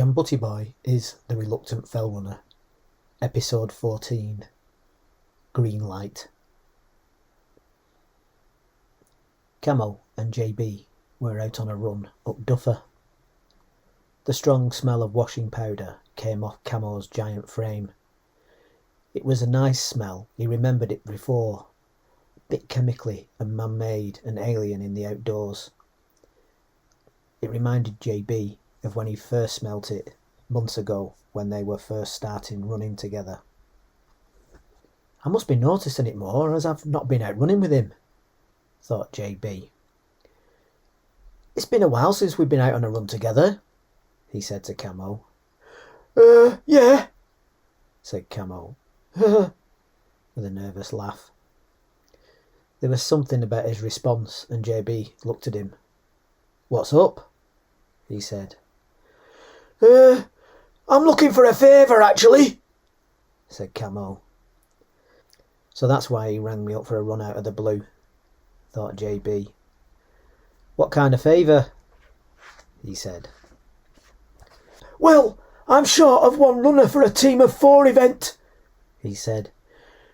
Butty Boy is the reluctant fell runner. Episode 14. Green light. Camo and JB were out on a run up Duffer. The strong smell of washing powder came off Camo's giant frame. It was a nice smell, he remembered it before. Bit chemically and man-made and alien in the outdoors. It reminded JB of when he first smelt it months ago when they were first starting running together. I must be noticing it more as I've not been out running with him, thought JB. It's been a while since we've been out on a run together, he said to Camo. Yeah, said Camo, with a nervous laugh. There was something about his response and JB looked at him. What's up? He said. I'm looking for a favour, actually, said Camo. So that's why he rang me up for a run out of the blue, thought JB. What kind of favour? He said. Well, I'm short of one runner for a team of 4 event, he said.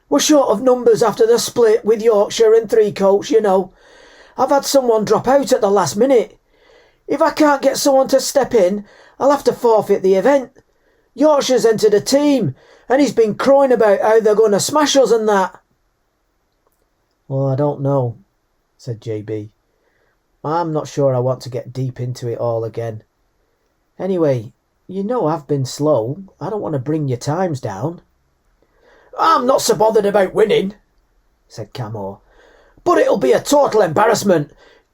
We're short of numbers after the split with Yorkshire and 3 coats, you know. I've had someone drop out at the last minute. If I can't get someone to step in, I'll have to forfeit the event. Yorkshire's entered a team, and he's been crowing about how they're going to smash us and that. Well, I don't know, said JB. I'm not sure I want to get deep into it all again. Anyway, you know I've been slow. I don't want to bring your times down. I'm not so bothered about winning, said Camo. But it'll be a total embarrassment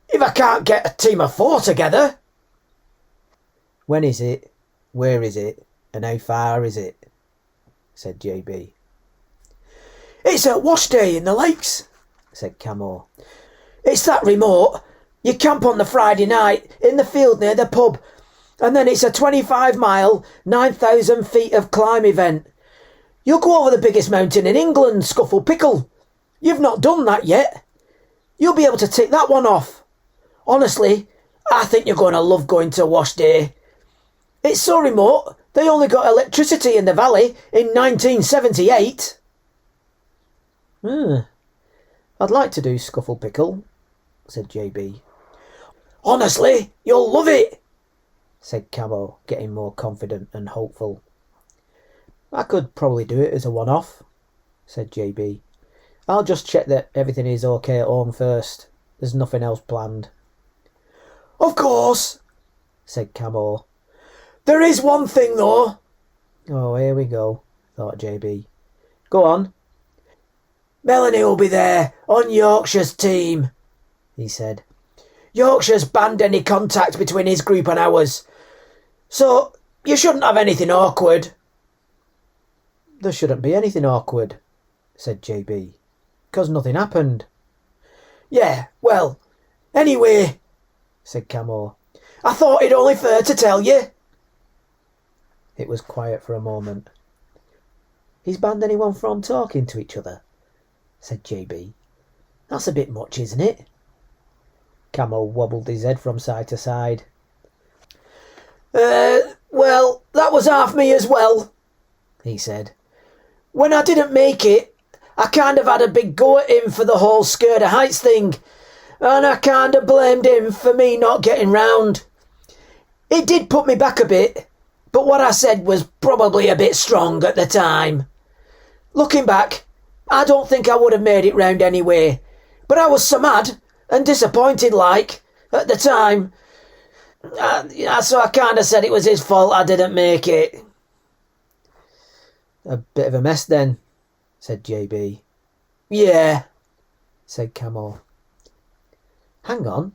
if I can't get a team of 4 together. When is it? Where is it? And how far is it? Said JB. It's at Washday in the lakes, said Camo. It's that remote. You camp on the Friday night in the field near the pub, and then it's a 25-mile, 9,000 feet of climb event. You'll go over the biggest mountain in England, Scuffle Pickle. You've not done that yet. You'll be able to tick that one off. Honestly, I think you're going to love going to Washday. It's so remote, they only got electricity in the valley in 1978. I'd like to do Scuffle Pickle, said JB. Honestly, you'll love it, said Camo, getting more confident and hopeful. I could probably do it as a one-off, said JB. I'll just check that everything is okay at home first. There's nothing else planned. Of course, said Camo. There is one thing, though. Oh, here we go, thought JB. Go on. Melanie will be there on Yorkshire's team, he said. Yorkshire's banned any contact between his group and ours, so you shouldn't have anything awkward. There shouldn't be anything awkward, said JB, 'cause nothing happened. Yeah, well, anyway, said Camo, I thought it only fair to tell you. It was quiet for a moment. He's banned anyone from talking to each other, said JB. That's a bit much, isn't it? Camo wobbled his head from side to side. Well, that was half me as well, he said. When I didn't make it, I kind of had a big go at him for the whole Scared of Heights thing, and I kind of blamed him for me not getting round. It did put me back a bit, but what I said was probably a bit strong at the time. Looking back, I don't think I would have made it round anyway, but I was so mad and disappointed like at the time. So I kind of said it was his fault I didn't make it. A bit of a mess then, said JB. Yeah, said Camo. Hang on,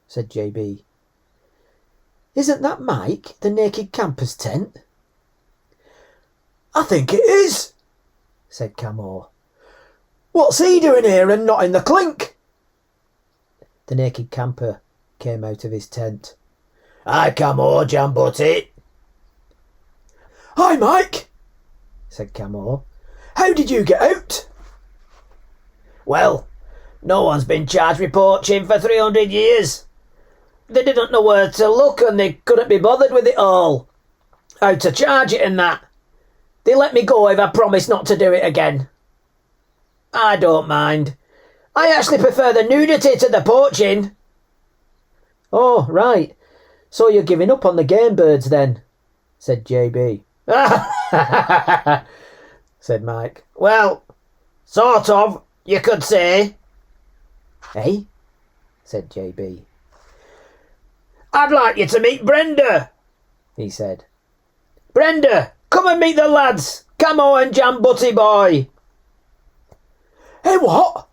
said JB. Isn't that Mike, the naked camper's tent? I think it is, said Camo. What's he doing here and not in the clink? The naked camper came out of his tent. Hi, Camo, Butty. Hi, Mike, said Camo. How did you get out? Well, no one's been charged with poaching for 300 years. They didn't know where to look and they couldn't be bothered with it all. How to charge it and that. They let me go if I promise not to do it again. I don't mind. I actually prefer the nudity to the poaching. Oh, right. So you're giving up on the game birds then, said JB. said Mike. Well, sort of, you could say. Eh? said JB. I'd like you to meet Brenda, he said. Brenda, come and meet the lads, Camo and Jam Butty Boy. Hey, what?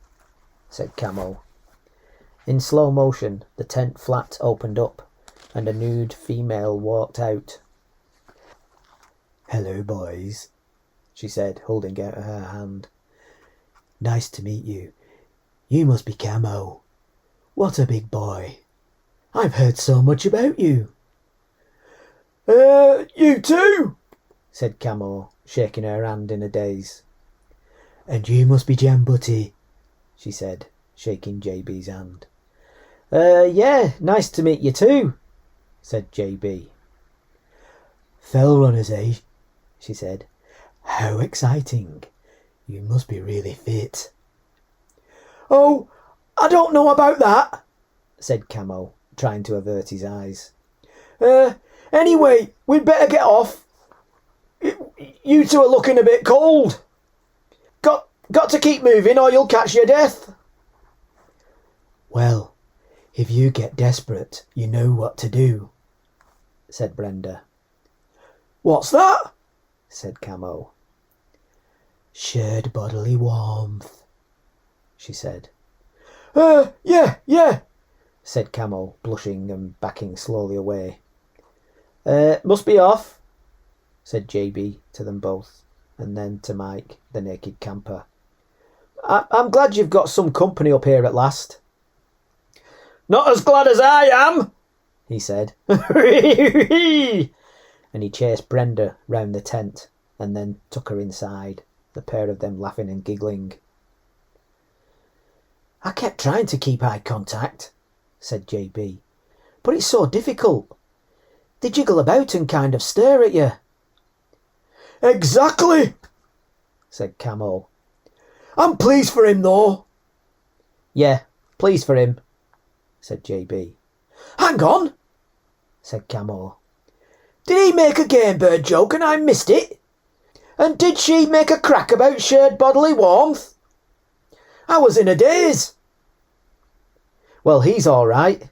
said Camo. In slow motion, the tent flap opened up, and a nude female walked out. Hello, boys, she said, holding out her hand. Nice to meet you. You must be Camo. What a big boy. I've heard so much about you. You too, said Camo, shaking her hand in a daze. And you must be Jam Butty, she said, shaking JB's hand. Yeah, nice to meet you too, said JB. Fell runners, eh? she said. How exciting. You must be really fit. Oh, I don't know about that, said Camo, trying to avert his eyes. Anyway, we'd better get off. You two are looking a bit cold. Got to keep moving or you'll catch your death. Well, if you get desperate, you know what to do, said Brenda. What's that? said Camo. Shared bodily warmth, she said. Yeah, said Camo, blushing and backing slowly away. Must be off, said JB to them both, and then to Mike, the naked camper. I'm glad you've got some company up here at last. Not as glad as I am, he said. And he chased Brenda round the tent and then took her inside, the pair of them laughing and giggling. I kept trying to keep eye contact, said JB, but it's so difficult. They jiggle about and kind of stare at you. Exactly, said Camo. I'm pleased for him, though. Yeah, pleased for him, said JB. Hang on, said Camo. Did he make a game bird joke and I missed it? And did she make a crack about shared bodily warmth? I was in a daze. Well, he's all right,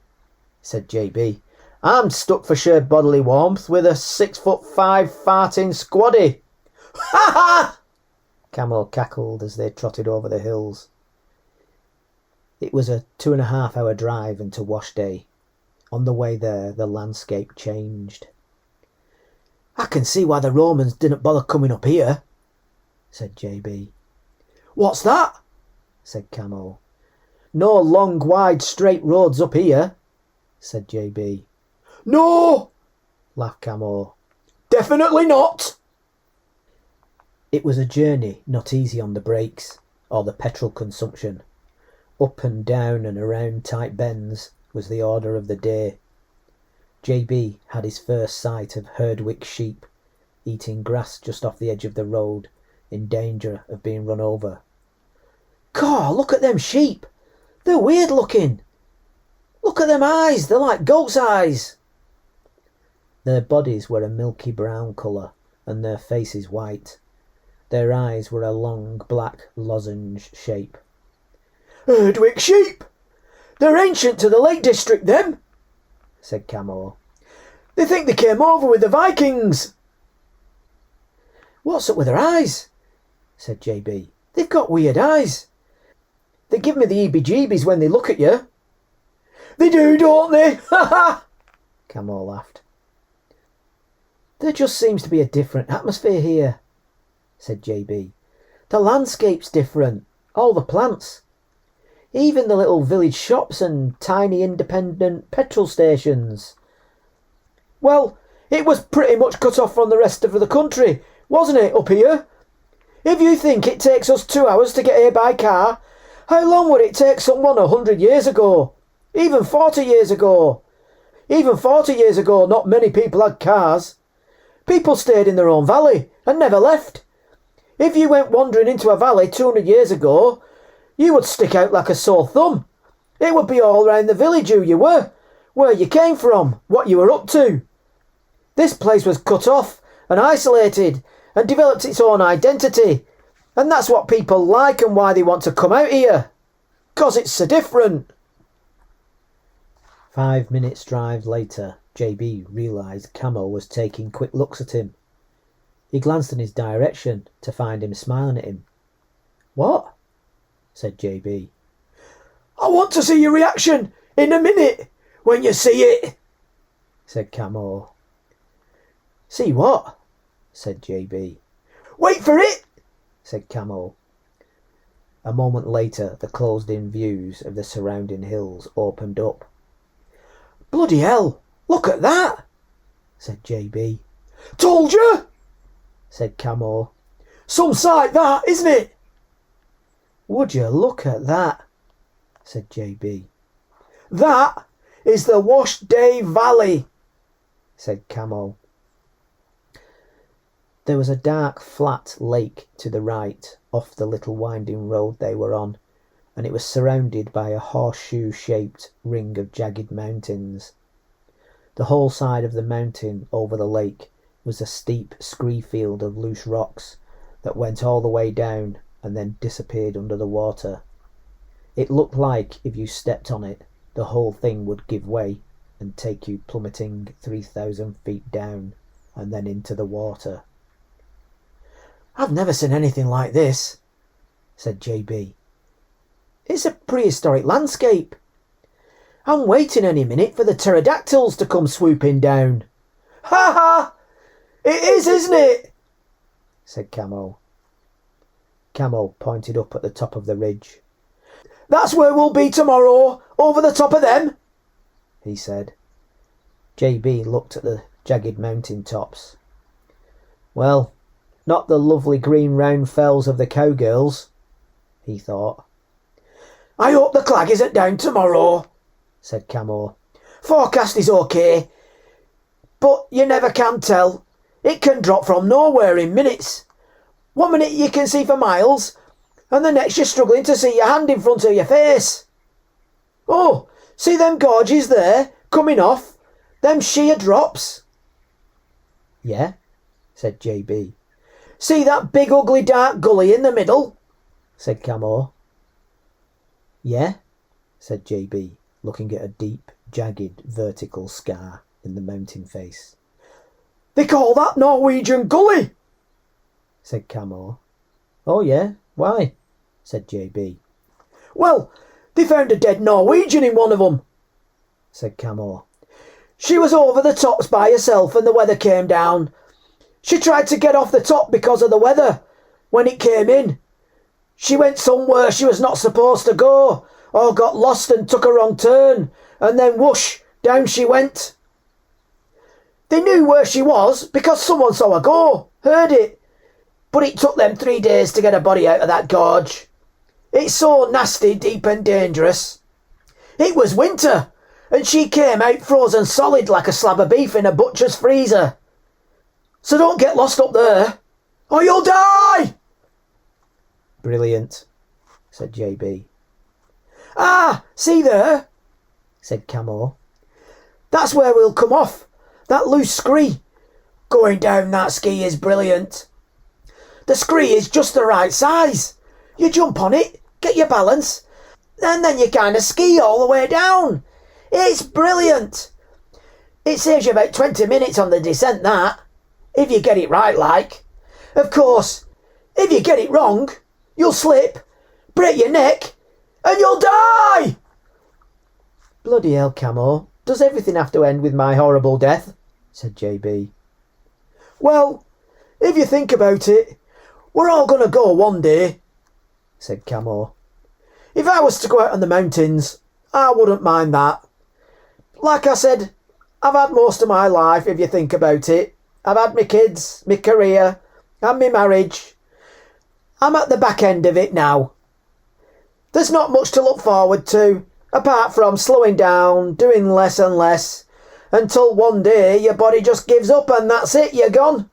said JB. I'm stuck for shared bodily warmth with a 6'5" farting squaddy. Ha ha! Camo cackled as they trotted over the hills. It was a 2.5-hour drive into Washday. On the way there, the landscape changed. I can see why the Romans didn't bother coming up here, said JB. What's that? said Camo. No long, wide, straight roads up here, said JB. No, laughed Camo. Definitely not. It was a journey not easy on the brakes or the petrol consumption. Up and down and around tight bends was the order of the day. JB had his first sight of Herdwick sheep eating grass just off the edge of the road, in danger of being run over. Caw, look at them sheep. They're weird looking. Look at them eyes. They're like goat's eyes. Their bodies were a milky brown colour and their faces white. Their eyes were a long black lozenge shape. Herdwick sheep! They're ancient to the Lake District, them, said Camo. They think they came over with the Vikings. What's up with their eyes? said JB. They've got weird eyes. They give me the heebie-jeebies when they look at you. They do, don't they? Ha ha! Camo laughed. There just seems to be a different atmosphere here, said JB. The landscape's different. All the plants. Even the little village shops and tiny independent petrol stations. Well, it was pretty much cut off from the rest of the country, wasn't it, up here? If you think it takes us 2 hours to get here by car, how long would it take someone 100 years ago? Even 40 years ago? Even 40 years ago, not many people had cars. People stayed in their own valley and never left. If you went wandering into a valley 200 years ago, you would stick out like a sore thumb. It would be all round the village who you were, where you came from, what you were up to. This place was cut off and isolated and developed its own identity. And that's what people like and why they want to come out here. 'Cause it's so different. 5 minutes' drive later, JB realised Camo was taking quick looks at him. He glanced in his direction to find him smiling at him. "What?" said JB. "I want to see your reaction in a minute when you see it," said Camo. "See what?" said JB. "Wait for it," said Camo. A moment later, the closed-in views of the surrounding hills opened up. "Bloody hell, look at that," said JB. "Told you," said Camo. "Some sight that, isn't it?" "Would you look at that," said JB. "That is the Washday Valley," said Camo. There was a dark, flat lake to the right, off the little winding road they were on, and it was surrounded by a horseshoe-shaped ring of jagged mountains. The whole side of the mountain over the lake was a steep scree field of loose rocks that went all the way down and then disappeared under the water. It looked like if you stepped on it, the whole thing would give way and take you plummeting 3,000 feet down and then into the water. "I've never seen anything like this," said JB. "It's a prehistoric landscape. I'm waiting any minute for the pterodactyls to come swooping down." "Ha ha! It is, isn't it?" said Camo. Camo pointed up at the top of the ridge. "That's where we'll be tomorrow, over the top of them," he said. JB looked at the jagged mountain tops. "Well, not the lovely green round fells of the cowgirls," he thought. "I hope the clag isn't down tomorrow," said Camo. "Forecast is okay, but you never can tell. It can drop from nowhere in minutes. 1 minute you can see for miles, and the next you're struggling to see your hand in front of your face. Oh, see them gorges there, coming off? Them sheer drops?" "Yeah," said JB. "See that big ugly dark gully in the middle?" said Camo. "Yeah," said JB, looking at a deep, jagged, vertical scar in the mountain face. "They call that Norwegian gully," said Camo. "Oh yeah, why?" said JB. "Well, they found a dead Norwegian in one of them," said Camo. "She was over the tops by herself and the weather came down. She tried to get off the top because of the weather. When it came in, she went somewhere she was not supposed to go, or got lost and took a wrong turn, and then whoosh, down she went. They knew where she was because someone saw her go, heard it, but it took them 3 days to get her body out of that gorge. It's so nasty, deep and dangerous. It was winter, and she came out frozen solid like a slab of beef in a butcher's freezer. So don't get lost up there, or you'll die!" "Brilliant," said JB. "Ah, see there," said Camo. "That's where we'll come off, that loose scree. Going down that ski is brilliant. The scree is just the right size. You jump on it, get your balance, and then you kind of ski all the way down. It's brilliant. It saves you about 20 minutes on the descent, that, if you get it right like. Of course, if you get it wrong, you'll slip, break your neck, and you'll die." "Bloody hell, Camo, does everything have to end with my horrible death?" said JB. "Well, if you think about it, we're all going to go one day," said Camo. "If I was to go out on the mountains, I wouldn't mind that. Like I said, I've had most of my life, if you think about it. I've had my kids, my career, and my marriage. I'm at the back end of it now. There's not much to look forward to, apart from slowing down, doing less and less, until one day your body just gives up and that's it, you're gone.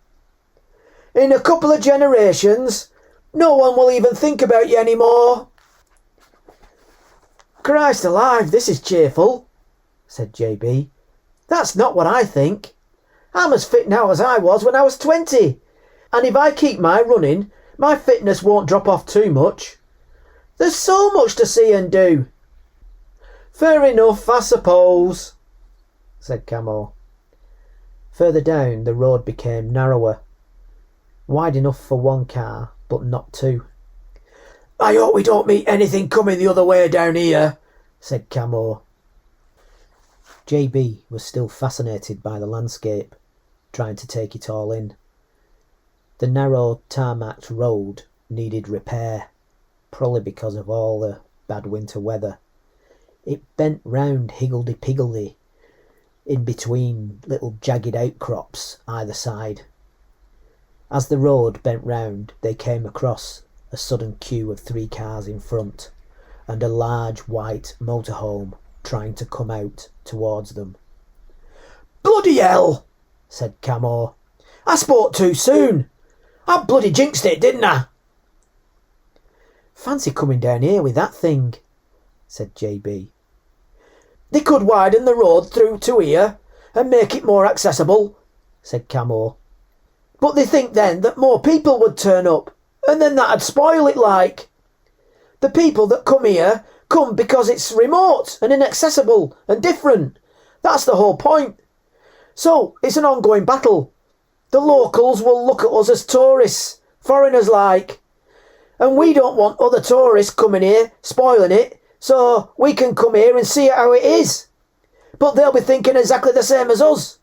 In a couple of generations, no one will even think about you anymore." "Christ alive, this is cheerful," said JB. "That's not what I think. I'm as fit now as I was when I was 20. And if I keep my running, my fitness won't drop off too much. There's so much to see and do." "Fair enough, I suppose," said Camo. Further down, the road became narrower, wide enough for one car, but not two. "I hope we don't meet anything coming the other way down here," said Camo. JB was still fascinated by the landscape, trying to take it all in. The narrow tarmacked road needed repair, probably because of all the bad winter weather. It bent round higgledy-piggledy in between little jagged outcrops either side. As the road bent round, they came across a sudden queue of 3 cars in front and a large white motorhome trying to come out towards them. "Bloody hell," said Camo. "I spoke too soon. I bloody jinxed it, didn't I?" "Fancy coming down here with that thing," said JB. "They could widen the road through to here and make it more accessible," said Camo. "But they think then that more people would turn up, and then that'd spoil it like. The people that come here come because it's remote and inaccessible and different. That's the whole point. So it's an ongoing battle. The locals will look at us as tourists, foreigners like. And we don't want other tourists coming here, spoiling it, so we can come here and see how it is. But they'll be thinking exactly the same as us.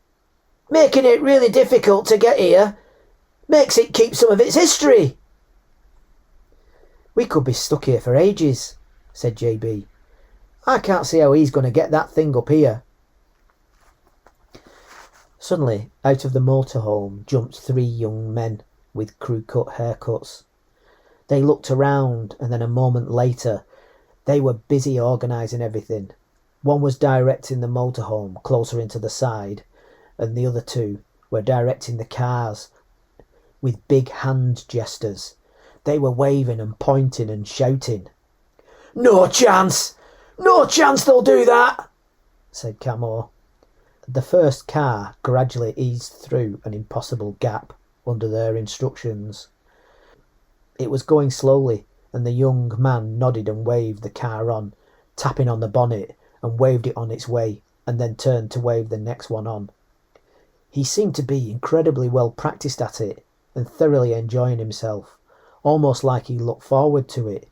Making it really difficult to get here makes it keep some of its history." "We could be stuck here for ages," said JB. "I can't see how he's going to get that thing up here." Suddenly, out of the motorhome jumped 3 young men with crew-cut haircuts. They looked around, and then a moment later, they were busy organising everything. One was directing the motorhome closer into the side, and the other 2 were directing the cars with big hand gestures. They were waving and pointing and shouting. No chance they'll do that," said Camo. The first car gradually eased through an impossible gap under their instructions. It was going slowly, and the young man nodded and waved the car on, tapping on the bonnet, and waved it on its way, and then turned to wave the next one on. He seemed to be incredibly well practised at it, and thoroughly enjoying himself, almost like he looked forward to it.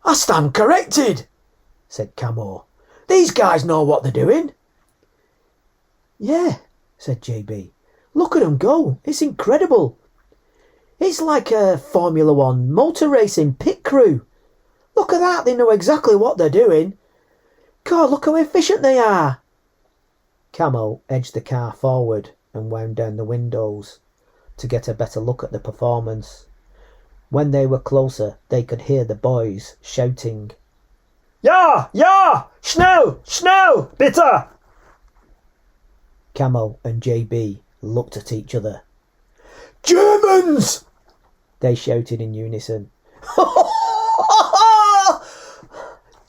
"I stand corrected," said Camo. "These guys know what they're doing." "Yeah," said JB. "Look at them go. It's incredible. It's like a Formula 1 motor racing pit crew. Look at that, they know exactly what they're doing. God, look how efficient they are." Camo edged the car forward and wound down the windows to get a better look at the performance. When they were closer, they could hear the boys shouting, Ja, schnell, bitte!" Camo and JB looked at each other. "Germans!" they shouted in unison.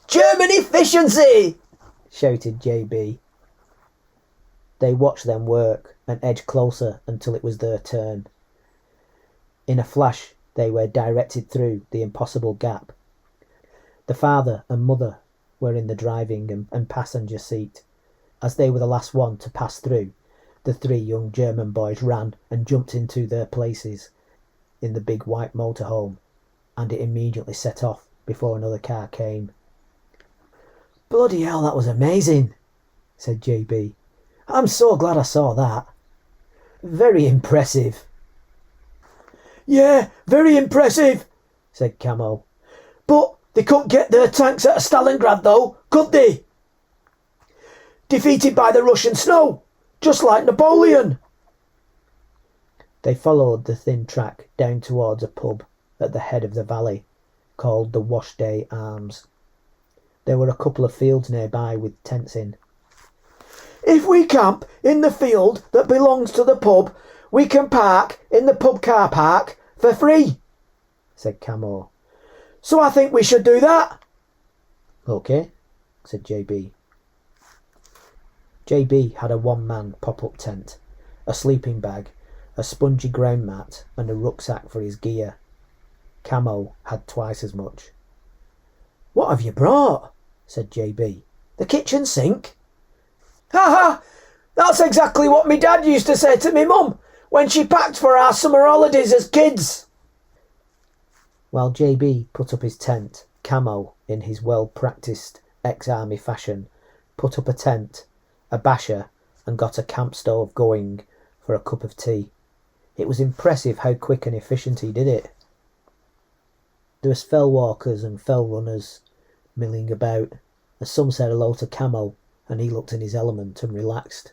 "German efficiency!" shouted JB. They watched them work and edged closer until it was their turn. In a flash, they were directed through the impossible gap. The father and mother were in the driving and passenger seat. As they were the last one to pass through, the 3 young German boys ran and jumped into their places in the big white motorhome, and it immediately set off before another car came. "Bloody hell, that was amazing," said JB. "I'm so glad I saw that. Very impressive." "Yeah, very impressive," said Camo. "But they couldn't get their tanks out of Stalingrad though, could they? Defeated by the Russian snow, just like Napoleon." They followed the thin track down towards a pub at the head of the valley called the Washday Arms. There were a couple of fields nearby with tents in. If we camp in the field that belongs to the pub, we can park in the pub car park for free, said Camo. So I think we should do that. OK, said JB. JB had a one-man pop-up tent, a sleeping bag, a spongy ground mat and a rucksack for his gear. Camo had twice as much. What have you brought? Said JB. The kitchen sink? Ha ha! That's exactly what me dad used to say to me mum when she packed for our summer holidays as kids. While JB put up his tent, Camo, in his well-practised ex-army fashion, put up a tent, a basher, and got a camp stove going for a cup of tea. It was impressive how quick and efficient he did it. There was fell walkers and fell runners milling about, and some said hello to Camo, and he looked in his element and relaxed.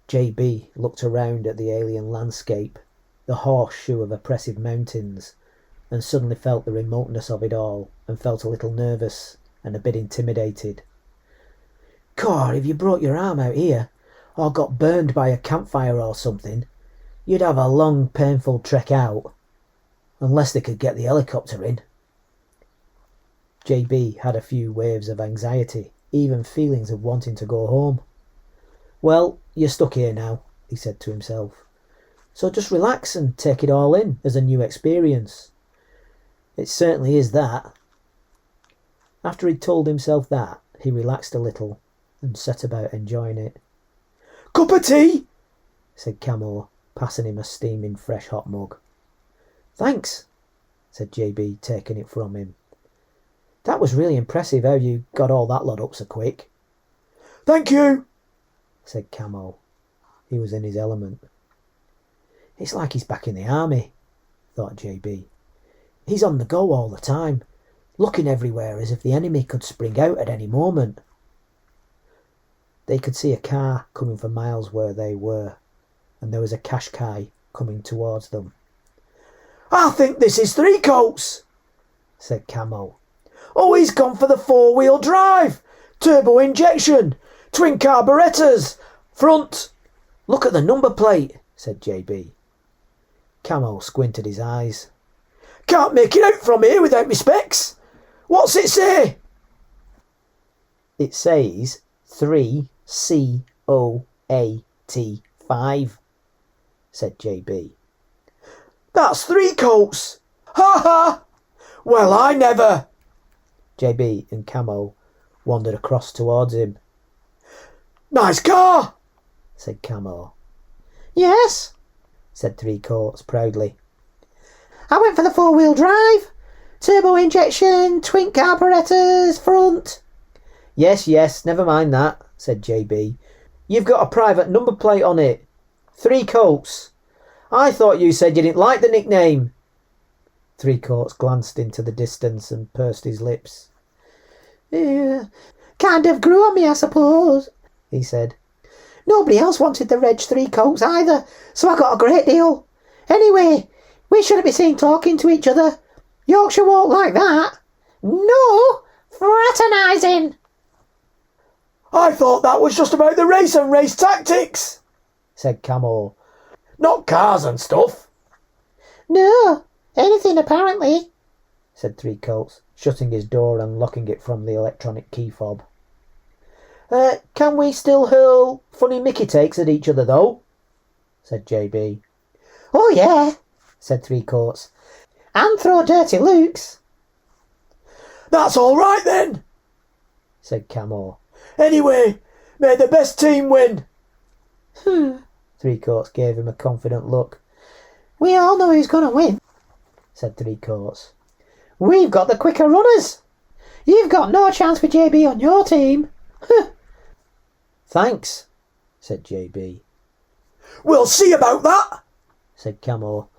JB looked around at the alien landscape, the horseshoe of oppressive mountains, and suddenly felt the remoteness of it all, and felt a little nervous and a bit intimidated. God, if you broke your arm out here, or got burned by a campfire or something, you'd have a long, painful trek out, unless they could get the helicopter in. JB had a few waves of anxiety, even feelings of wanting to go home. Well, you're stuck here now, he said to himself, so just relax and take it all in as a new experience. It certainly is that. After he'd told himself that, he relaxed a little and set about enjoying it. Cup of tea? Said Camo, passing him a steaming fresh hot mug. Thanks, said JB, taking it from him. That was really impressive how you got all that lot up so quick. Thank you, said Camo. He was in his element. It's like he's back in the army, thought JB. He's on the go all the time, looking everywhere as if the enemy could spring out at any moment. They could see a car coming for miles where they were, and there was a Qashqai coming towards them. I think this is Three Coats, said Camo. Oh, he's gone for the four-wheel drive, turbo injection, twin carburetors, front. Look at the number plate, said JB. Camo squinted his eyes. Can't make it out from here without me specs. What's it say? It says 3COAT5, said JB. That's Three Coats. Ha ha! Well, I never. JB and Camo wandered across towards him. Nice car, said Camo. Yes, said Three Coats proudly. I went for the four-wheel drive. Turbo injection, twin carburetors, front. Yes, never mind that, said JB. You've got a private number plate on it. Three Coats. I thought you said you didn't like the nickname. Three Coats glanced into the distance and pursed his lips. Kind of grew on me, I suppose, he said. Nobody else wanted the Reg Three Coats either, so I got a great deal. Anyway, we shouldn't be seen talking to each other. Yorkshire won't like that. No, fraternising. I thought that was just about the race and race tactics, said Camo. Not cars and stuff. No, anything apparently, said Three Coats, shutting his door and locking it from the electronic key fob. Can we still hurl funny Mickey takes at each other though? Said JB. Oh yeah, said Three Coats. And throw dirty looks. That's all right then, said Camo. Anyway, may the best team win. Three Coats gave him a confident look. We all know who's going to win, said Three Coats. We've got the quicker runners. You've got no chance with JB on your team. Thanks, said JB. We'll see about that, said Camo.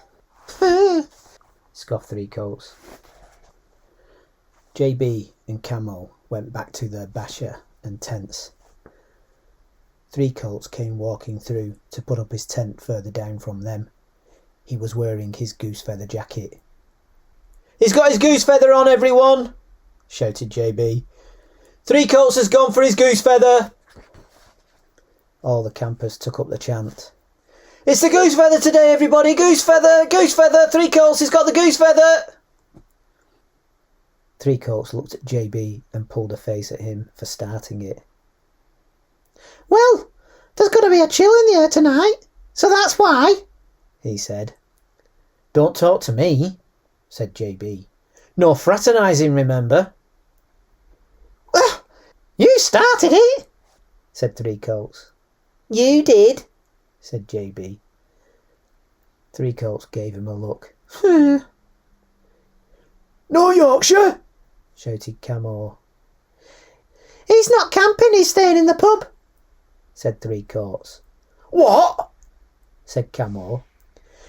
Scoffed Three Coats. JB and Camo went back to their basher and tents. Three Coats came walking through to put up his tent further down from them. He was wearing his goose feather jacket. He's got his goose feather on, everyone, shouted JB. Three Coats has gone for his goose feather. All the campers took up the chant. It's the goose feather today, everybody! Goose feather! Goose feather! Three Coats has got the goose feather! Three Coats looked at JB and pulled a face at him for starting it. Well, there's got to be a chill in the air tonight, so that's why, he said. Don't talk to me, said JB. No fraternising, remember? Well, you started it, said Three Coats. You did, said JB. Three Coats gave him a look. No Yorkshire, shouted Camo. He's not camping, he's staying in the pub, said Three Coats. What? said Camo.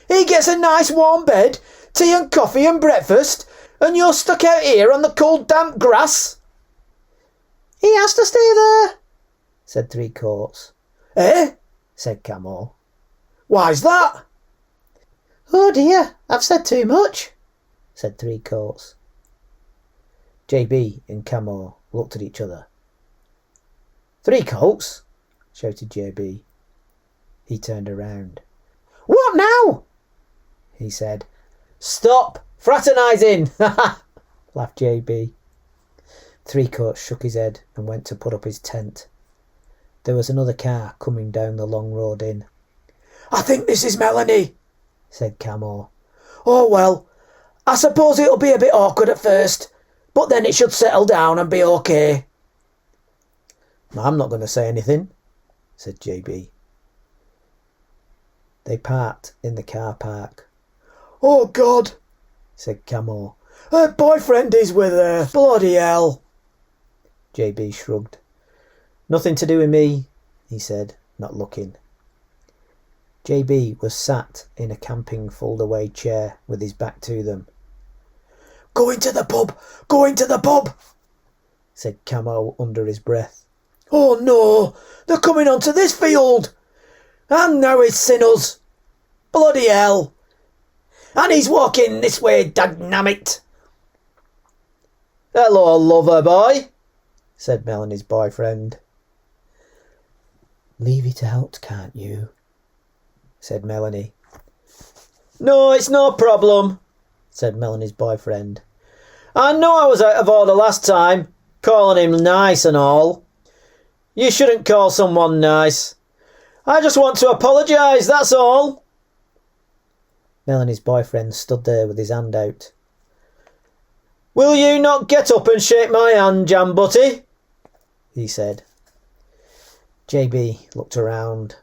He gets a nice warm bed, tea and coffee and breakfast, and you're stuck out here on the cold damp grass? He has to stay there, said Three Coats. Eh? said Camo. Why's that? Oh dear, I've said too much, said Three Coats. JB and Camo looked at each other. Three Coats, shouted JB. He turned around. What now? he said. Stop fraternising! laughed JB. Three Coats shook his head and went to put up his tent. There was another car coming down the long road in. I think this is Melanie, said Camo. Oh well, I suppose it'll be a bit awkward at first, but then it should settle down and be okay. I'm not going to say anything, said JB. They parked in the car park. Oh God, said Camo. Her boyfriend is with her, bloody hell. JB shrugged. Nothing to do with me, he said, not looking. JB was sat in a camping fold-away chair with his back to them. Going to the pub, going to the pub, said Camo under his breath. Oh no, they're coming onto this field. And now he's seen us. Bloody hell. And he's walking this way, dagnammit. Hello, lover boy, said Melanie's boyfriend. Leave it out, can't you? said Melanie. No, it's no problem, said Melanie's boyfriend. I know I was out of order last time, calling him nice and all. You shouldn't call someone nice. I just want to apologise, that's all. Melanie's boyfriend stood there with his hand out. Will you not get up and shake my hand, Jam Butty? he said. JB looked around.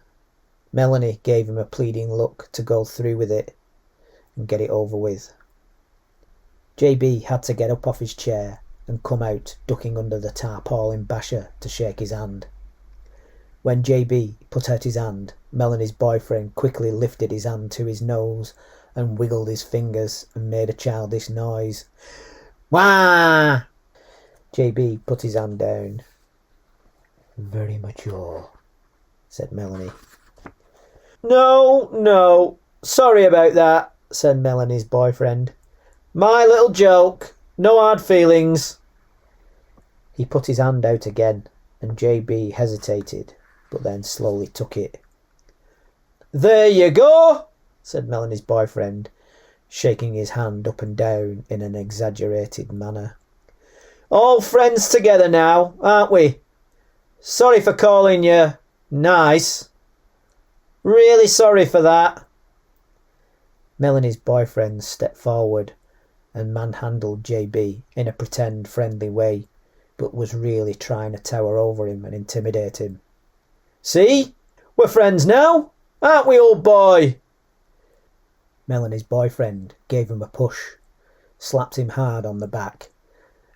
Melanie gave him a pleading look to go through with it and get it over with. JB had to get up off his chair and come out ducking under the tarpaulin basher to shake his hand. When JB put out his hand, Melanie's boyfriend quickly lifted his hand to his nose and wiggled his fingers and made a childish noise. Wah! JB put his hand down. Very mature, said Melanie. No, sorry about that, said Melanie's boyfriend. My little joke, no hard feelings. He put his hand out again and JB hesitated, but then slowly took it. There you go, said Melanie's boyfriend, shaking his hand up and down in an exaggerated manner. All friends together now, aren't we? Sorry for calling you nice. Really sorry for that. Melanie's boyfriend stepped forward and manhandled JB in a pretend friendly way, but was really trying to tower over him and intimidate him. See? We're friends now, aren't we, old boy? Melanie's boyfriend gave him a push, slapped him hard on the back,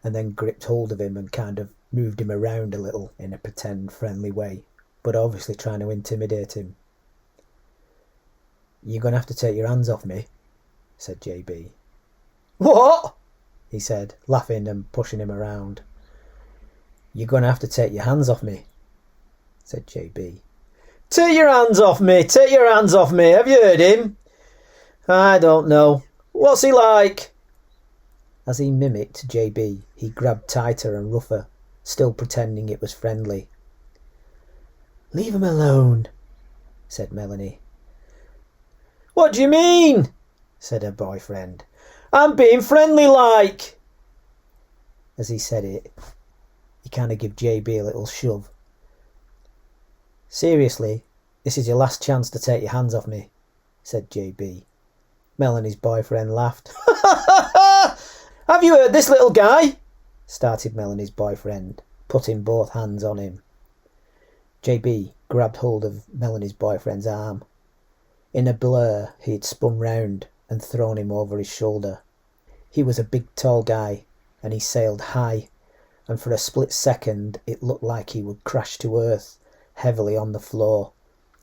and then gripped hold of him and kind of moved him around a little in a pretend friendly way, but obviously trying to intimidate him. You're going to have to take your hands off me, said JB. What? he said, laughing and pushing him around. You're going to have to take your hands off me, said JB. Take your hands off me, take your hands off me. Have you heard him? I don't know. What's he like? As he mimicked JB, he grabbed tighter and rougher, still pretending it was friendly. Leave him alone, said Melanie. What do you mean? Said her boyfriend. I'm being friendly like. As he said it, he kind of gave JB a little shove. Seriously, this is your last chance to take your hands off me, said JB. Melanie's boyfriend laughed. Have you heard this little guy? Started Melanie's boyfriend, putting both hands on him. JB grabbed hold of Melanie's boyfriend's arm. In a blur, he'd spun round and thrown him over his shoulder. He was a big tall guy, and he sailed high, and for a split second it looked like he would crash to earth, heavily on the floor.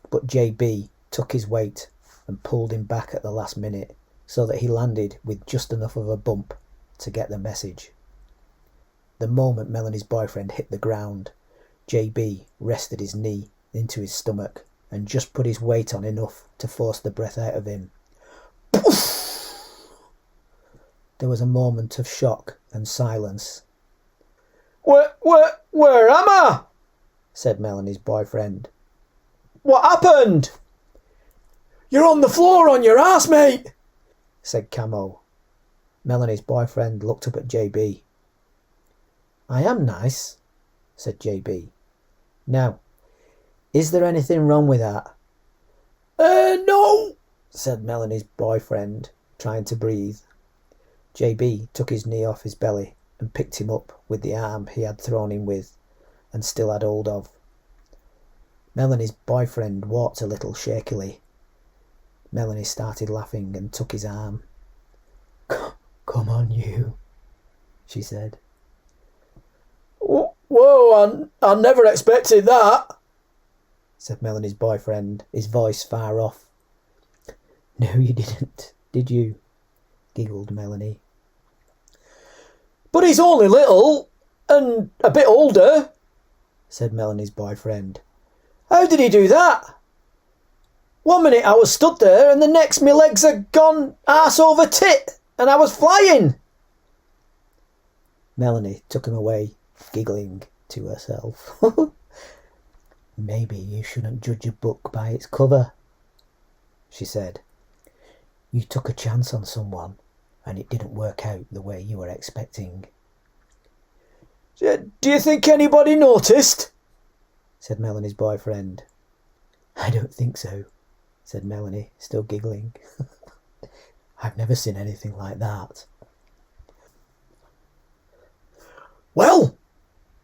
But JB took his weight and pulled him back at the last minute, so that he landed with just enough of a bump to get the message. The moment Melanie's boyfriend hit the ground, JB rested his knee into his stomach and just put his weight on enough to force the breath out of him. Poof! There was a moment of shock and silence. Where am I? Said Melanie's boyfriend. What happened? You're on the floor on your ass, mate, said Camo. Melanie's boyfriend looked up at JB. I am nice, said JB. Now, is there anything wrong with that? No, said Melanie's boyfriend, trying to breathe. JB took his knee off his belly and picked him up with the arm he had thrown him with and still had hold of. Melanie's boyfriend walked a little shakily. Melanie started laughing and took his arm. Come on, you, she said. Whoa, I never expected that, said Melanie's boyfriend, his voice far off. No, you didn't, did you? Giggled Melanie. But he's only little and a bit older, said Melanie's boyfriend. How did he do that? 1 minute I was stood there and the next my legs had gone arse over tit and I was flying. Melanie took him away, giggling to herself. Maybe you shouldn't judge a book by its cover, she said. You took a chance on someone and it didn't work out the way you were expecting. Do you think anybody noticed? Said Melanie's boyfriend. I don't think so, said Melanie, still giggling. I've never seen anything like that. Well,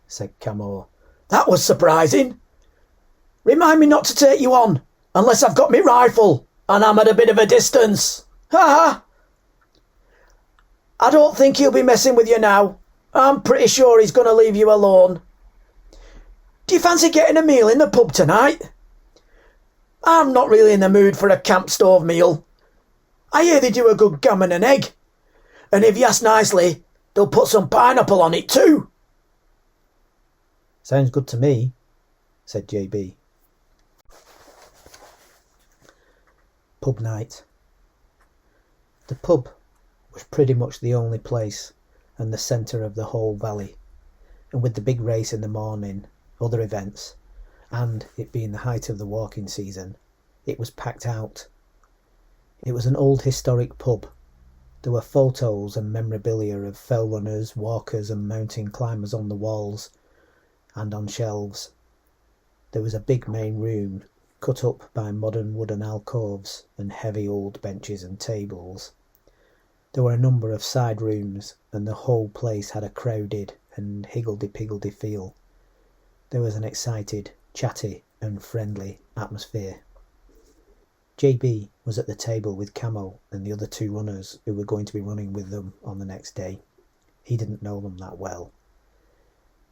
said Camo, that was surprising. Remind me not to take you on, unless I've got my rifle, and I'm at a bit of a distance. Ha! I don't think he'll be messing with you now. I'm pretty sure he's going to leave you alone. Do you fancy getting a meal in the pub tonight? I'm not really in the mood for a camp stove meal. I hear they do a good gammon and egg. And if you ask nicely, they'll put some pineapple on it too. Sounds good to me, said JB. Pub night. The pub was pretty much the only place and the centre of the whole valley, and with the big race in the morning, other events, and it being the height of the walking season, it was packed out. It was an old historic pub. There were photos and memorabilia of fell runners, walkers and mountain climbers on the walls and on shelves. There was a big main room cut up by modern wooden alcoves and heavy old benches and tables. There were a number of side rooms, and the whole place had a crowded and higgledy-piggledy feel. There was an excited, chatty and friendly atmosphere. JB was at the table with Camo and the other two runners who were going to be running with them on the next day. He didn't know them that well.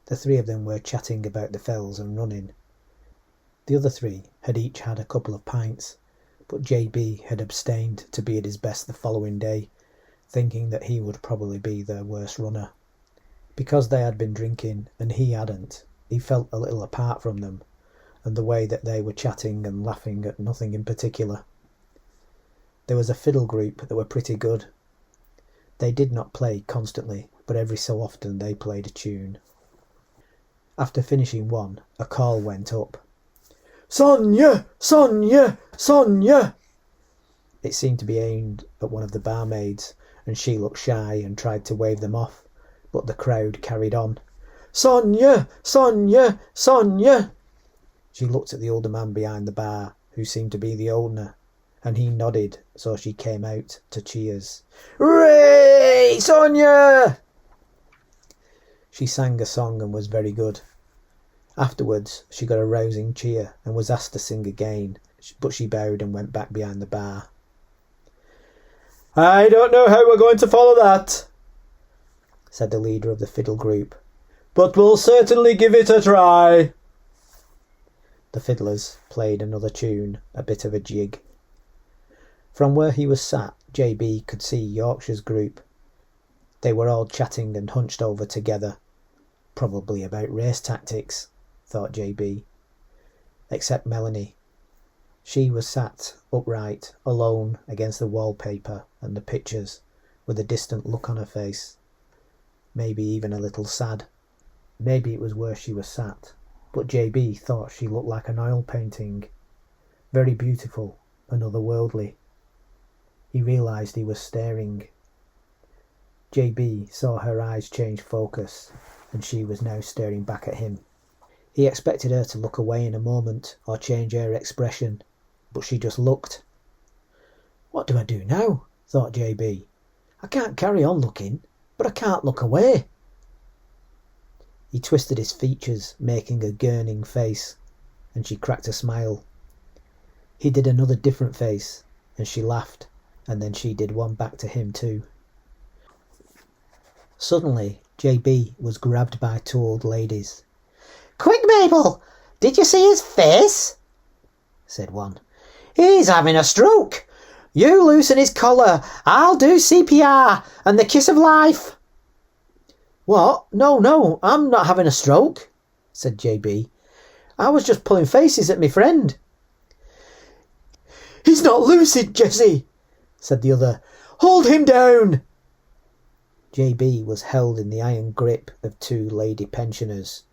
The three of them were chatting about the fells and running. The other three had each had a couple of pints, but JB had abstained to be at his best the following day, thinking that he would probably be their worst runner. Because they had been drinking and he hadn't, he felt a little apart from them, and the way that they were chatting and laughing at nothing in particular. There was a fiddle group that were pretty good. They did not play constantly, but every so often they played a tune. After finishing one, a call went up. Sonia! Sonia! Sonia! It seemed to be aimed at one of the barmaids, and she looked shy and tried to wave them off, but the crowd carried on. Sonia! Sonia! Sonia! She looked at the older man behind the bar, who seemed to be the owner, and he nodded, so she came out to cheers. Ray! Sonia! She sang a song and was very good. Afterwards, she got a rousing cheer and was asked to sing again, but she bowed and went back behind the bar. I don't know how we're going to follow that, said the leader of the fiddle group, but we'll certainly give it a try. The fiddlers played another tune, a bit of a jig. From where he was sat, JB could see Yorkshire's group. They were all chatting and hunched over together. Probably about race tactics, thought JB. Except Melanie. She was sat upright, alone against the wallpaper and the pictures, with a distant look on her face. Maybe even a little sad. Maybe it was where she was sat, but JB thought she looked like an oil painting. Very beautiful and otherworldly. He realised he was staring. JB saw her eyes change focus, and she was now staring back at him. He expected her to look away in a moment, or change her expression, but she just looked. What do I do now? Thought JB. I can't carry on looking, but I can't look away. He twisted his features, making a gurning face, and she cracked a smile. He did another different face, and she laughed, and then she did one back to him too. Suddenly, JB was grabbed by two old ladies. Quick, Mabel! Did you see his face? Said one. He's having a stroke. You loosen his collar. I'll do CPR and the kiss of life. What? No, I'm not having a stroke, said JB. I was just pulling faces at my friend. He's not lucid, Jessie, said the other. Hold him down. JB was held in the iron grip of two lady pensioners.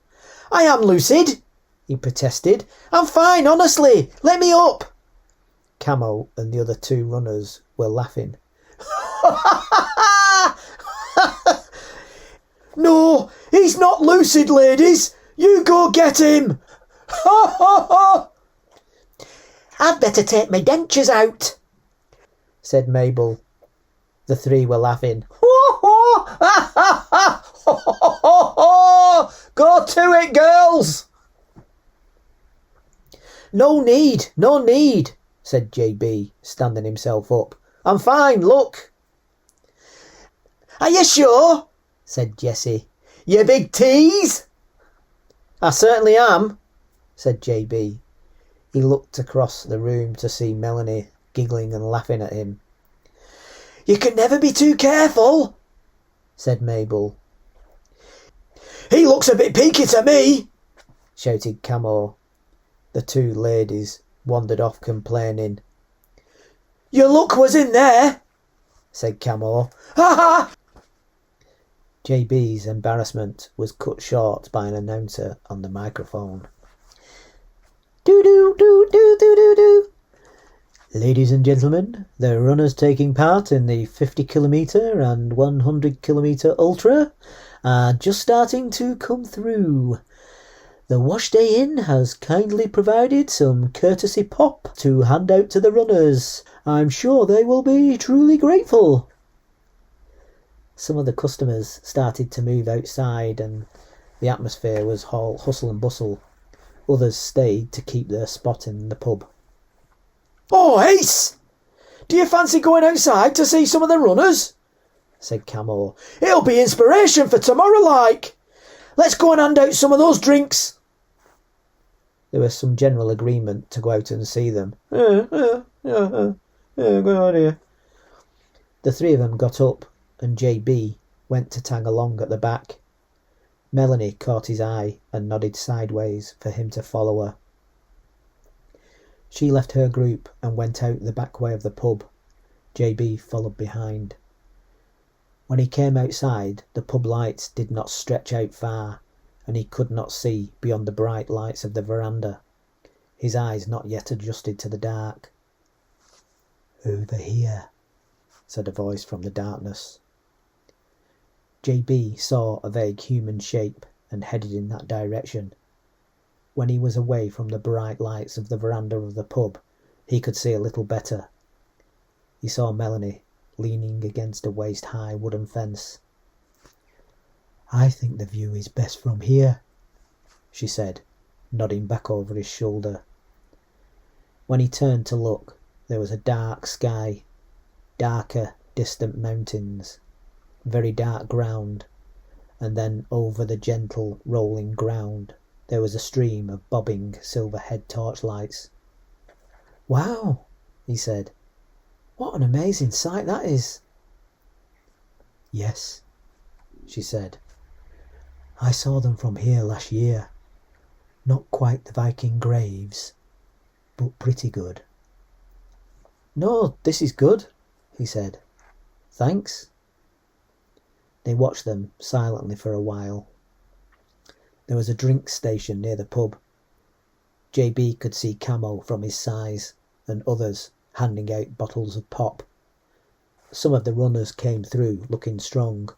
I am lucid, he protested. I'm fine, honestly. Let me up. Camo and the other two runners were laughing. No, he's not lucid, ladies. You go get him. Ha ha ha. I'd better take my dentures out, said Mabel. The three were laughing. Go to it, girls. No need, said JB, standing himself up. I'm fine, look. Are you sure? Said Jessie. You big tease. I certainly am, said JB. He looked across the room to see Melanie giggling and laughing at him. You can never be too careful, said Mabel. He looks a bit peaky to me, shouted Camo. The two ladies wandered off complaining. Your luck was in there, said Camo. Ha ha! JB's embarrassment was cut short by an announcer on the microphone. Do-do-do-do-do-do-do. Ladies and gentlemen, the runners taking part in the 50km and 100km ultra are just starting to come through. The Washday Inn has kindly provided some courtesy pop to hand out to the runners. I'm sure they will be truly grateful. Some of the customers started to move outside and the atmosphere was all hustle and bustle. Others stayed to keep their spot in the pub. Oh, Ace! Do you fancy going outside to see some of the runners? Said Camo. It'll be inspiration for tomorrow, like. Let's go and hand out some of those drinks. There was some general agreement to go out and see them. Yeah, good idea. The three of them got up and JB went to tag along at the back. Melanie caught his eye and nodded sideways for him to follow her. She left her group and went out the back way of the pub. JB followed behind. When he came outside, the pub lights did not stretch out far, and he could not see beyond the bright lights of the veranda. his eyes not yet adjusted to the dark. "Over here," said a voice from the darkness. JB saw a vague human shape and headed in that direction. When he was away from the bright lights of the veranda of the pub, he could see a little better. He saw Melanie leaning against a waist-high wooden fence. "I think the view is best from here," she said, nodding back over his shoulder. When he turned to look, there was a dark sky, darker, distant mountains, very dark ground, and then over the gentle, rolling ground there was a stream of bobbing silver-head torchlights. "Wow," he said. "What an amazing sight that is." "Yes," she said. "I saw them from here last year. Not quite the Viking graves, but pretty good." "No, this is good," he said. "Thanks." They watched them silently for a while. There was a drink station near the pub. JB could see Camo from his size, and others handing out bottles of pop. Some of the runners came through looking strong,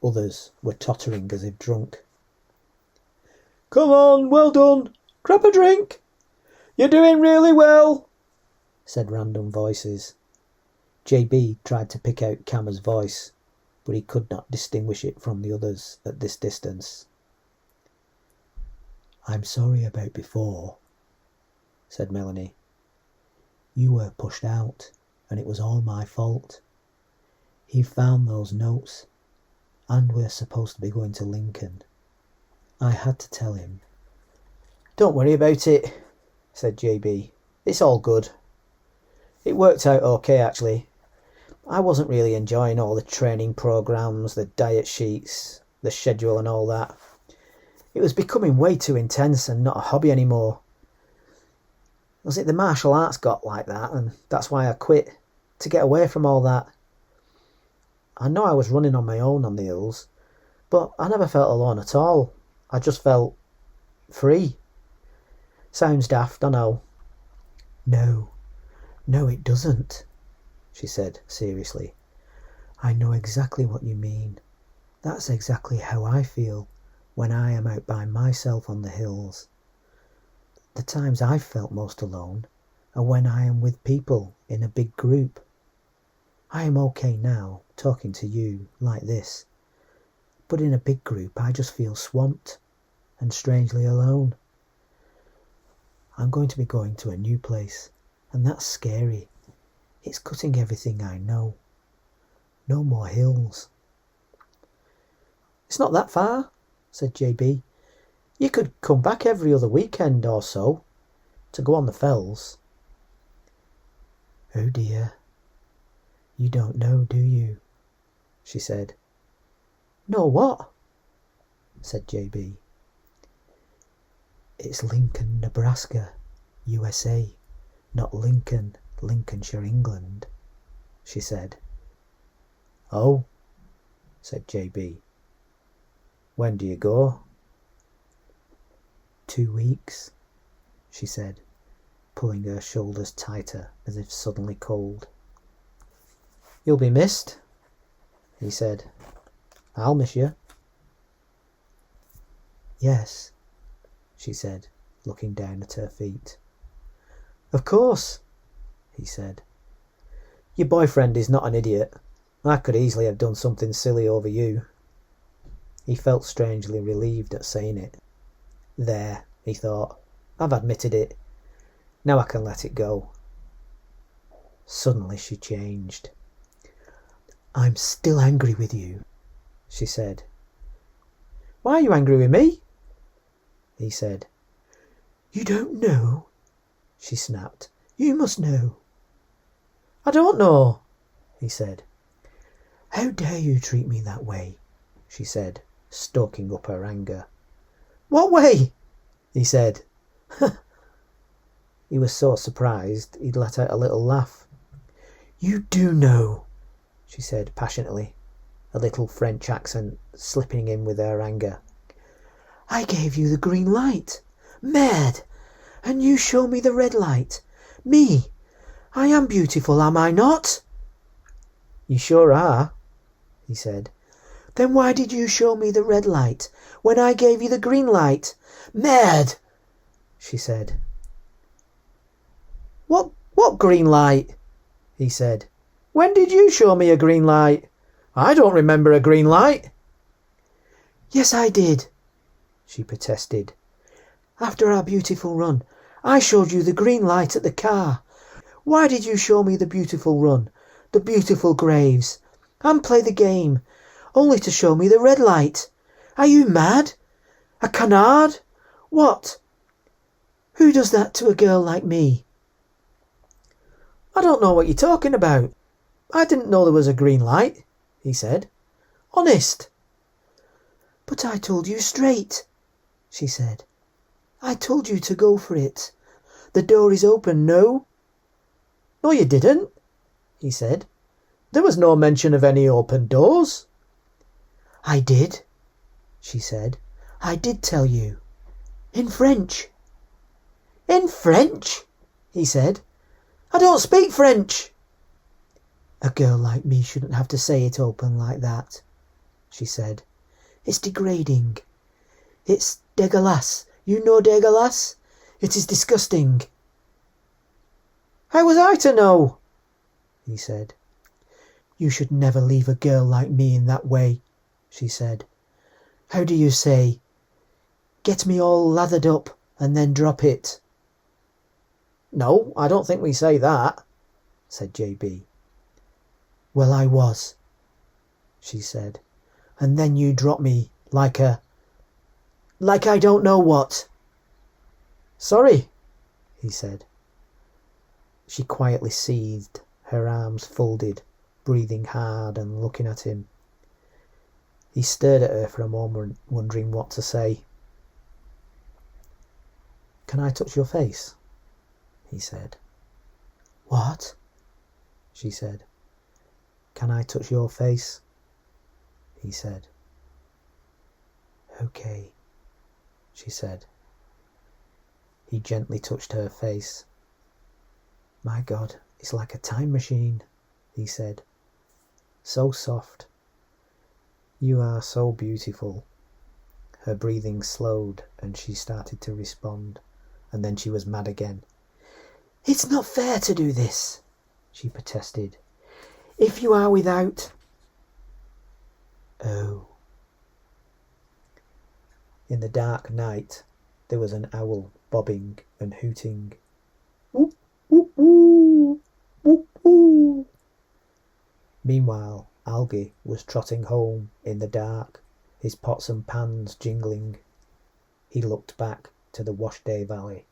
others were tottering as if drunk. "Come on, well done, grab a drink. You're doing really well," said random voices. JB tried to pick out Camo's voice, but he could not distinguish it from the others at this distance. "I'm sorry about before," said Melanie. "You were pushed out, and it was all my fault. He found those notes, and we're supposed to be going to Lincoln. I had to tell him." "Don't worry about it," said JB. "It's all good. It worked out okay, actually. I wasn't really enjoying all the training programs, the diet sheets, the schedule and all that. It was becoming way too intense and not a hobby anymore. Was it the martial arts got like that, and that's why I quit, to get away from all that. I know I was running on my own on the hills, but I never felt alone at all. I just felt free. Sounds daft, I know." No, it doesn't," she said seriously. "I know exactly what you mean. That's exactly how I feel when I am out by myself on the hills. The times I've felt most alone are when I am with people in a big group. I am okay now, talking to you like this, but in a big group I just feel swamped and strangely alone. I'm going to be going to a new place, and that's scary. It's cutting everything I know. No more hills." "It's not that far," said JB. "You could come back every other weekend or so to go on the fells." "Oh dear, you don't know, do you?" she said. "No what?" said JB. "It's Lincoln, Nebraska, USA, not Lincoln, Lincolnshire, England," she said. "Oh," said JB. "When do you go?" 2 weeks, she said, pulling her shoulders tighter as if suddenly cold. "You'll be missed," he said. "I'll miss you." "Yes," she said, looking down at her feet. "Of course," he said. "Your boyfriend is not an idiot. I could easily have done something silly over you." He felt strangely relieved at saying it. There, he thought, I've admitted it. Now I can let it go. Suddenly she changed. "I'm still angry with you," she said. "Why are you angry with me?" he said. "You don't know," she snapped. "You must know." "I don't know," he said. "How dare you treat me that way?" she said, stoking up her anger. "What way?" he said. He was so surprised he'd let out a little laugh. "You do know," she said passionately, a little French accent slipping in with her anger. "I gave you the green light. Mad! And you show me the red light? Me? I am beautiful, am I not? You sure are, he said. Then why did you show me the red light when I gave you the green light? Mad, she said. What green light? He said. When did you show me a green light? I don't remember a green light. Yes, I did, she protested. After our beautiful run, I showed you the green light at the car. Why did you show me the beautiful run, the beautiful graves, and play the game, only to show me the red light? Are you mad? A canard? What? Who does that to a girl like me? I don't know what you're talking about. I didn't know there was a green light, he said. Honest. But I told you straight, she said. I told you to go for it. The door is open, no? No, you didn't, he said. There was no mention of any open doors. I did, she said. I did tell you. In French. In French? He said. I don't speak French. A girl like me shouldn't have to say it open like that, she said. It's degrading. It's dégueulasse. You know dégueulasse? It is disgusting. How was I to know? He said. You should never leave a girl like me in that way, she said. How do you say? Get me all lathered up and then drop it. No, I don't think we say that, said JB. Well, I was, she said. And then you drop me like I don't know what. Sorry, he said. She quietly seethed, her arms folded, breathing hard and looking at him. He stared at her for a moment, wondering what to say. Can I touch your face? He said. What? She said. Can I touch your face? He said. Okay, she said. He gently touched her face. My God, it's like a time machine, he said. So soft. You are so beautiful. Her breathing slowed and she started to respond, and then she was mad again. It's not fair to do this, she protested. If you are without... Oh. In the dark night, there was an owl bobbing and hooting. Whoop, whoop, whoop, whoop, whoop. Meanwhile, Algie was trotting home in the dark, his pots and pans jingling. He looked back to the Washday Valley.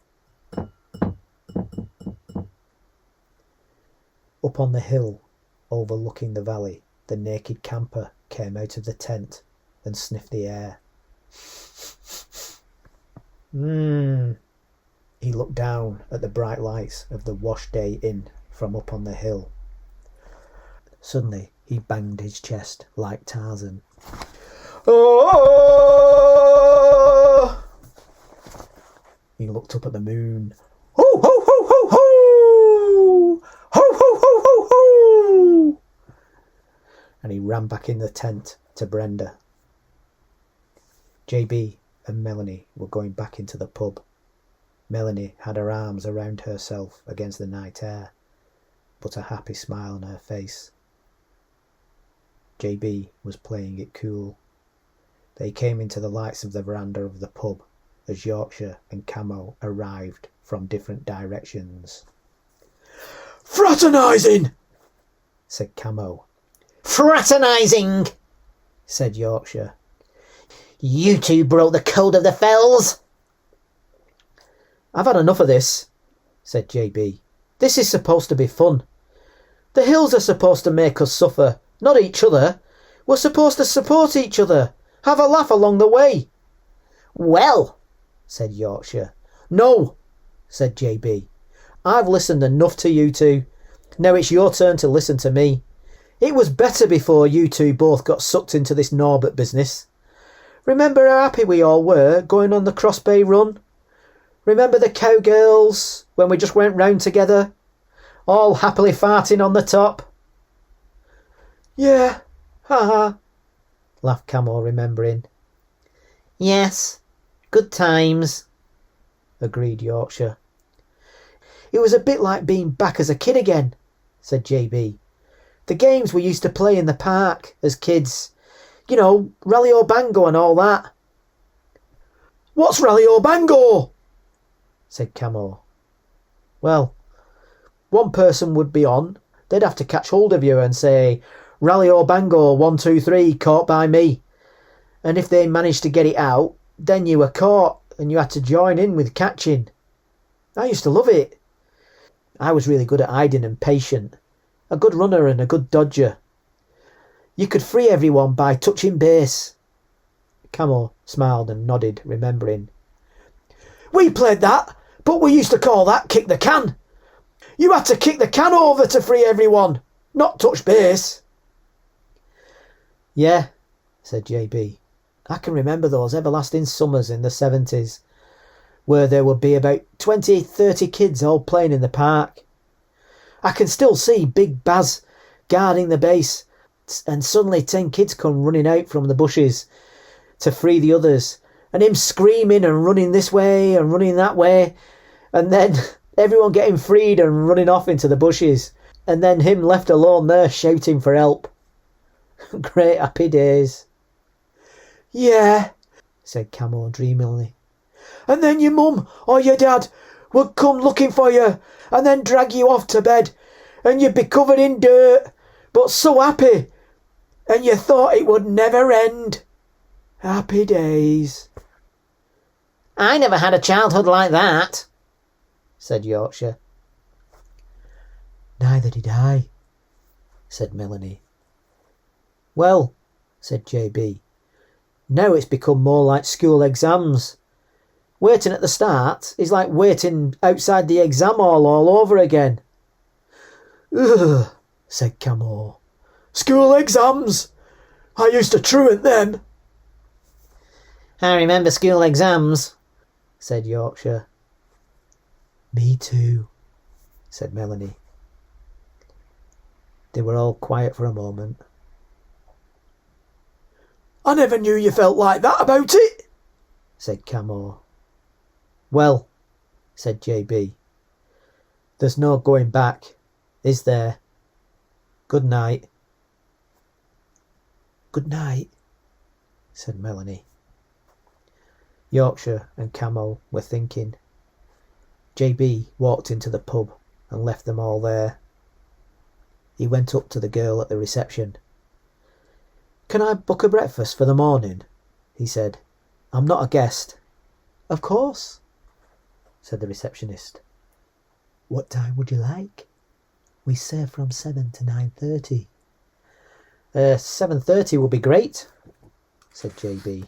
Up on the hill, overlooking the valley, the naked camper came out of the tent and sniffed the air. He looked down at the bright lights of the Washday Inn from up on the hill. Suddenly he banged his chest like Tarzan. Oh! He looked up at the moon. Ho, ho, ho, ho, ho! Ho, ho, ho, ho, ho! And he ran back in the tent to Brenda. JB and Melanie were going back into the pub. Melanie had her arms around herself against the night air, but a happy smile on her face. JB was playing it cool. They came into the lights of the veranda of the pub as Yorkshire and Camo arrived from different directions. Fraternising, said Camo. Fraternising, said Yorkshire. You two broke the code of the fells. I've had enough of this, said JB. This is supposed to be fun. The hills are supposed to make us suffer, not each other. We're supposed to support each other, have a laugh along the way. Well, said Yorkshire. No, said JB. I've listened enough to you two. Now it's your turn to listen to me. It was better before you two both got sucked into this Norbert business. Remember how happy we all were going on the Cross Bay run? Remember the cowgirls when we just went round together? All happily farting on the top? Yeah, ha, laughed Camo, remembering. Yes, good times, agreed Yorkshire. It was a bit like being back as a kid again, said JB. The games we used to play in the park as kids. You know, Rally or Bango and all that. What's Rally or Bango? Said Camo. Well, one person would be on. They'd have to catch hold of you and say, Rally or Bango, 1, 2, 3, caught by me. And if they managed to get it out, then you were caught and you had to join in with catching. I used to love it. I was really good at hiding and patient. A good runner and a good dodger. You could free everyone by touching base. Camo smiled and nodded, remembering. We played that, but we used to call that kick the can. You had to kick the can over to free everyone, not touch base. Yeah, said JB. I can remember those everlasting summers in the 70s, where there would be about 20, 30 kids all playing in the park. I can still see Big Baz guarding the base, and suddenly 10 kids come running out from the bushes to free the others, and him screaming and running this way and running that way, and then everyone getting freed and running off into the bushes, and then him left alone there shouting for help. Great happy days. Yeah, said Camo dreamily. And then your mum or your dad would come looking for you and then drag you off to bed, and you'd be covered in dirt, but so happy, and you thought it would never end. Happy days. I never had a childhood like that, said Yorkshire. Neither did I, said Melanie. Well, said JB, now it's become more like school exams. Waiting at the start is like waiting outside the exam hall all over again. Ugh, said Camo. School exams. I used to truant them. I remember school exams, said Yorkshire. Me too, said Melanie. They were all quiet for a moment. I never knew you felt like that about it, said Camo. Well, said JB, there's no going back, is there? Good night. Good night, said Melanie. Yorkshire and Camo were thinking. JB walked into the pub and left them all there. He went up to the girl at the reception. Can I book a breakfast for the morning? He said. I'm not a guest. Of course, said the receptionist. What time would you like? We serve from 7 to 9:30. 7:30 would be great, said JB.